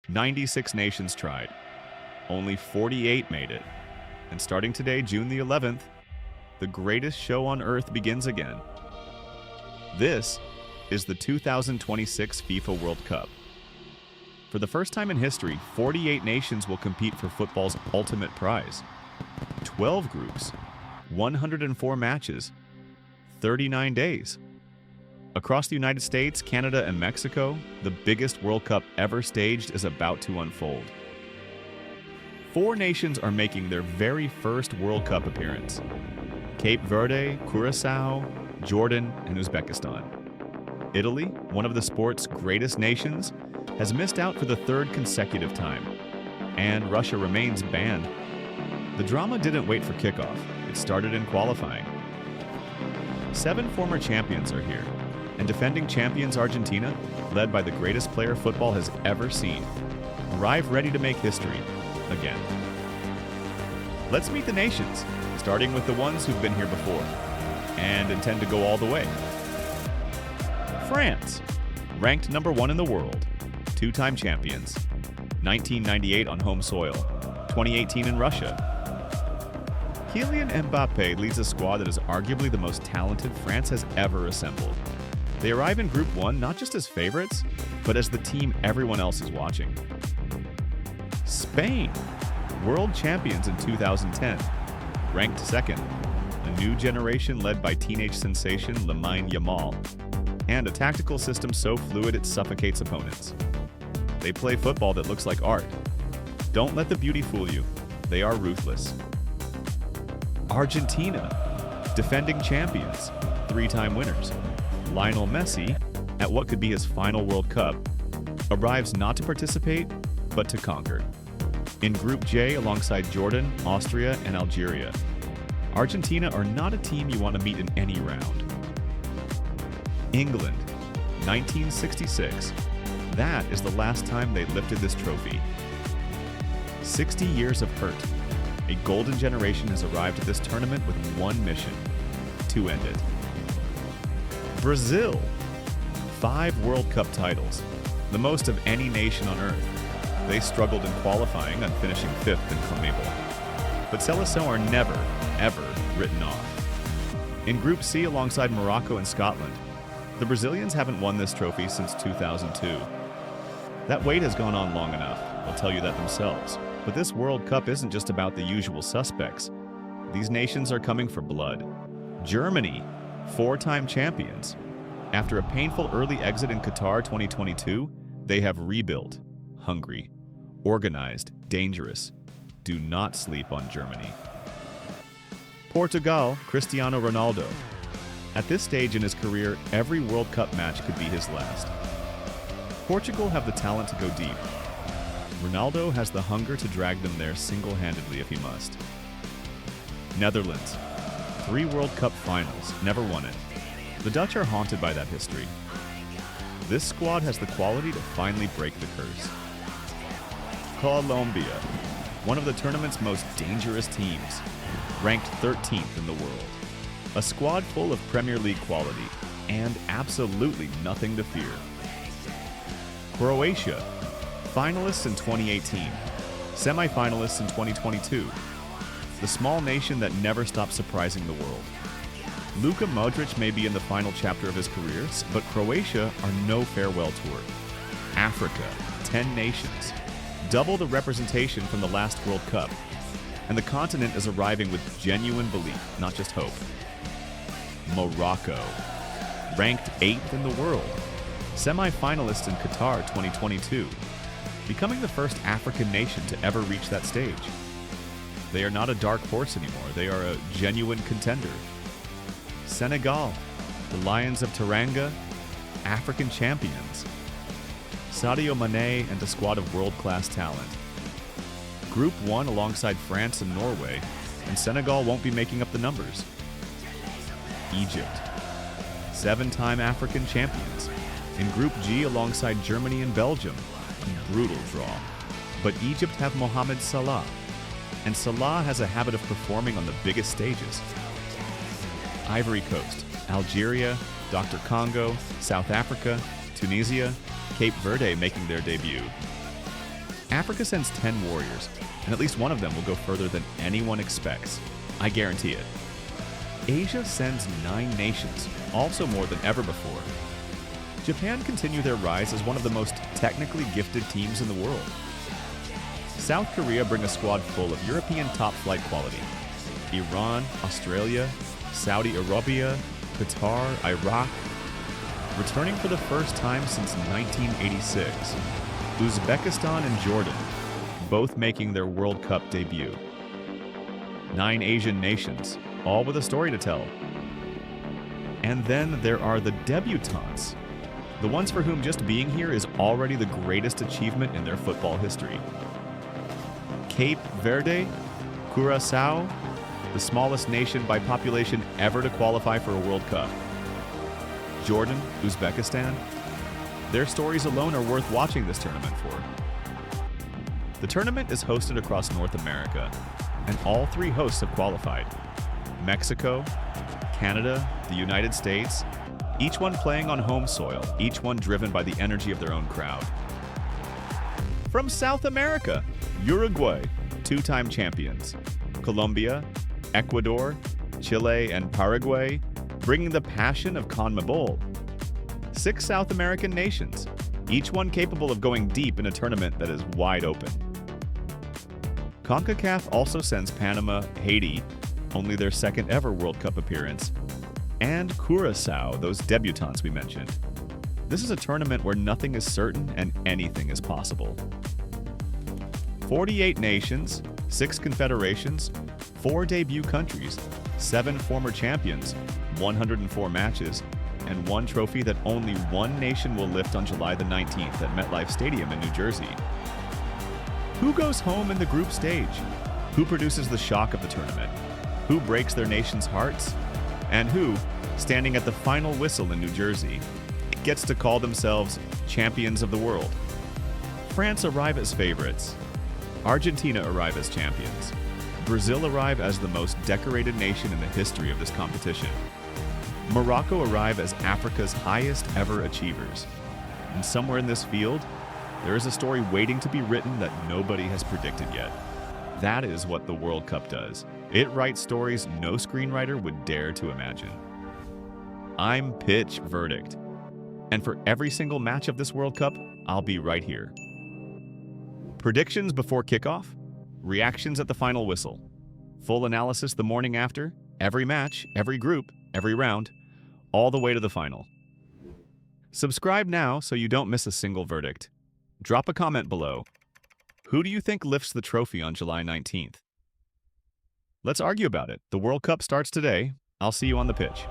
96 nations tried. Only 48 made it. And starting today, June the 11th, the greatest show on earth begins again. This is the 2026 FIFA World Cup. For the first time in history, 48 nations will compete for football's ultimate prize. 12 groups, 104 matches, 39 days. Across the United States, Canada, and Mexico, the biggest World Cup ever staged is about to unfold. 4 nations are making their very first World Cup appearance: Cape Verde, Curaçao, Jordan, and Uzbekistan. Italy, one of the sport's greatest nations, has missed out for the 3rd consecutive time, and Russia remains banned. The drama didn't wait for kickoff. It started in qualifying. 7 former champions are here, and defending champions Argentina, led by the greatest player football has ever seen, arrive ready to make history again. Let's meet the nations, starting with the ones who've been here before and intend to go all the way. France, ranked number 1 in the world, 2-time champions, 1998 on home soil, 2018 in Russia. Kylian Mbappe leads a squad that is arguably the most talented France has ever assembled. They arrive in Group 1 not just as favorites, but as the team everyone else is watching. Spain, world champions in 2010, ranked 2nd, a new generation led by teenage sensation Lamine Yamal, and a tactical system so fluid it suffocates opponents. They play football that looks like art. Don't let the beauty fool you. They are ruthless. Argentina, defending champions, 3-time winners. Lionel Messi, at what could be his final World Cup, arrives not to participate, but to conquer. In Group J alongside Jordan, Austria, and Algeria, Argentina are not a team you want to meet in any round. England, 1966. That is the last time they lifted this trophy. 60 years of hurt. A golden generation has arrived at this tournament with one mission: to end it. Brazil, 5 World Cup titles, the most of any nation on earth. They struggled in qualifying on finishing 5th in CONMEBOL. But Seleção are never, ever written off. In Group C alongside Morocco and Scotland, the Brazilians haven't won this trophy since 2002. That wait has gone on long enough, they'll tell you that themselves. But this World Cup isn't just about the usual suspects. These nations are coming for blood. Germany, 4-time champions. After a painful early exit in Qatar 2022, they have rebuilt. Hungry, organized, dangerous. Do not sleep on Germany. Portugal, Cristiano Ronaldo. At this stage in his career, every World Cup match could be his last. Portugal have the talent to go deep. Ronaldo has the hunger to drag them there single-handedly if he must. Netherlands, 3 World Cup finals, never won it. The Dutch are haunted by that history. This squad has the quality to finally break the curse. Colombia, one of the tournament's most dangerous teams, ranked 13th in the world. A squad full of Premier League quality, and absolutely nothing to fear. Croatia, finalists in 2018, semi-finalists in 2022. The small nation that never stops surprising the world. Luka Modric may be in the final chapter of his career, but Croatia are no farewell tour. Africa, 10 nations, double the representation from the last World Cup, and the continent is arriving with genuine belief, not just hope. Morocco, ranked 8th in the world, semi-finalist in Qatar 2022, becoming the first African nation to ever reach that stage. They are not a dark horse anymore, they are a genuine contender. Senegal, the Lions of Teranga, African champions. Sadio Mane and a squad of world-class talent. Group 1 alongside France and Norway, and Senegal won't be making up the numbers. Egypt, 7-time African champions. In Group G alongside Germany and Belgium, a brutal draw. But Egypt have Mohamed Salah, and Salah has a habit of performing on the biggest stages. Ivory Coast, Algeria, Dr. Congo, South Africa, Tunisia, Cape Verde making their debut. Africa sends 10 warriors, and at least one of them will go further than anyone expects. I guarantee it. Asia sends 9 nations, also more than ever before. Japan continue their rise as one of the most technically gifted teams in the world. South Korea bring a squad full of European top-flight quality. Iran, Australia, Saudi Arabia, Qatar, Iraq. Returning for the first time since 1986, Uzbekistan and Jordan, both making their World Cup debut. 9 Asian nations, all with a story to tell. And then there are the debutants, the ones for whom just being here is already the greatest achievement in their football history. Cape Verde, Curaçao, the smallest nation by population ever to qualify for a World Cup. Jordan, Uzbekistan, their stories alone are worth watching this tournament for. The tournament is hosted across North America, and all 3 hosts have qualified. Mexico, Canada, the United States, each one playing on home soil, each one driven by the energy of their own crowd. From South America, Uruguay, 2-time champions. Colombia, Ecuador, Chile, and Paraguay, bringing the passion of CONMEBOL. 6 South American nations, each one capable of going deep in a tournament that is wide open. CONCACAF also sends Panama, Haiti, only their 2nd ever World Cup appearance, and Curaçao, those debutants we mentioned. This is a tournament where nothing is certain and anything is possible. 48 nations, 6 confederations, 4 debut countries, 7 former champions, 104 matches, and 1 trophy that only 1 nation will lift on July the 19th at MetLife Stadium in New Jersey. Who goes home in the group stage? Who produces the shock of the tournament? Who breaks their nation's hearts? And who, standing at the final whistle in New Jersey, gets to call themselves champions of the world? France arrive as favorites. Argentina arrive as champions. Brazil arrive as the most decorated nation in the history of this competition. Morocco arrive as Africa's highest ever achievers. And somewhere in this field, there is a story waiting to be written that nobody has predicted yet. That is what the World Cup does. It writes stories no screenwriter would dare to imagine. I'm Pitch Verdict. And for every single match of this World Cup, I'll be right here. Predictions before kickoff, reactions at the final whistle, full analysis the morning after, every match, every group, every round, all the way to the final. Subscribe now so you don't miss a single verdict. Drop a comment below. Who do you think lifts the trophy on July 19th? Let's argue about it. The World Cup starts today. I'll see you on the pitch.